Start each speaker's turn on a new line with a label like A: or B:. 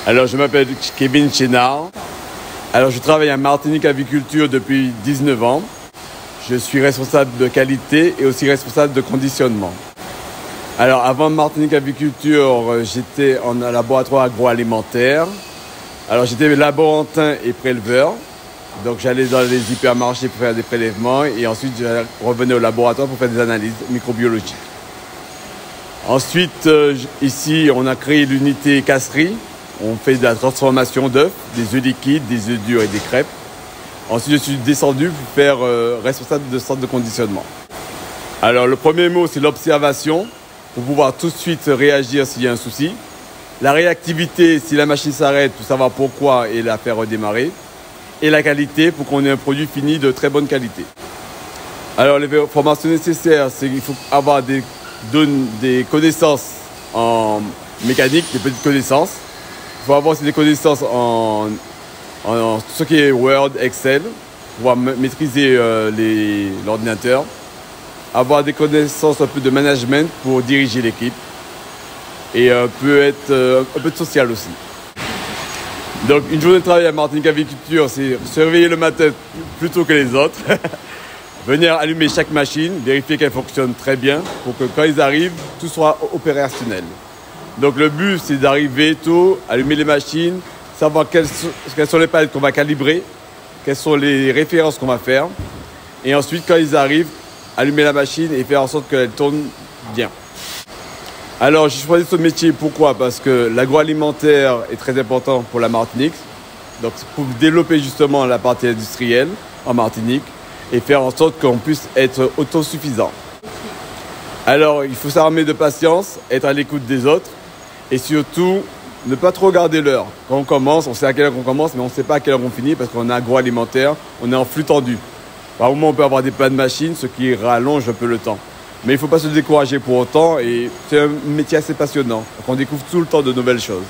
A: Alors, je m'appelle Kevin Chénard. Alors, je travaille à Martinique Aviculture depuis 19 ans. Je suis responsable de qualité et aussi responsable de conditionnement. Alors, avant Martinique Aviculture, j'étais en un laboratoire agroalimentaire. Alors, j'étais laborantin et préleveur. Donc, j'allais dans les hypermarchés pour faire des prélèvements et ensuite, je revenais au laboratoire pour faire des analyses microbiologiques. Ensuite, ici, on a créé l'unité casserie. On fait de la transformation d'œufs, des œufs liquides, des œufs durs et des crêpes. Ensuite, je suis descendu pour faire responsable de centre de conditionnement. Alors, le premier mot, c'est l'observation, pour pouvoir tout de suite réagir s'il y a un souci. La réactivité, si la machine s'arrête, pour savoir pourquoi et la faire redémarrer. Et la qualité, pour qu'on ait un produit fini de très bonne qualité. Alors, les formations nécessaires, c'est qu'il faut avoir des connaissances en mécanique, des petites connaissances. Il faut avoir aussi des connaissances en tout ce qui est Word, Excel, pouvoir maîtriser l'ordinateur. Avoir des connaissances un peu de management pour diriger l'équipe. Et peut être un peu de social aussi. Donc, une journée de travail à Martinique Aviculture, c'est se réveiller le matin plus tôt que les autres. Venir allumer chaque machine, vérifier qu'elle fonctionne très bien pour que quand ils arrivent, tout soit opérationnel. Donc le but, c'est d'arriver tôt, allumer les machines, savoir quelles sont les palettes qu'on va calibrer, quelles sont les références qu'on va faire. Et ensuite, quand ils arrivent, allumer la machine et faire en sorte qu'elle tourne bien. Alors, j'ai choisi ce métier, pourquoi? Parce que l'agroalimentaire est très important pour la Martinique. Donc, pour développer justement la partie industrielle en Martinique et faire en sorte qu'on puisse être autosuffisant. Alors, il faut s'armer de patience, être à l'écoute des autres et surtout, ne pas trop regarder l'heure. Quand on commence, on sait à quelle heure on commence, mais on ne sait pas à quelle heure on finit parce qu'on est agroalimentaire, on est en flux tendu. Par moment, on peut avoir des pannes de machines, ce qui rallonge un peu le temps. Mais il ne faut pas se décourager pour autant et c'est un métier assez passionnant. On découvre tout le temps de nouvelles choses.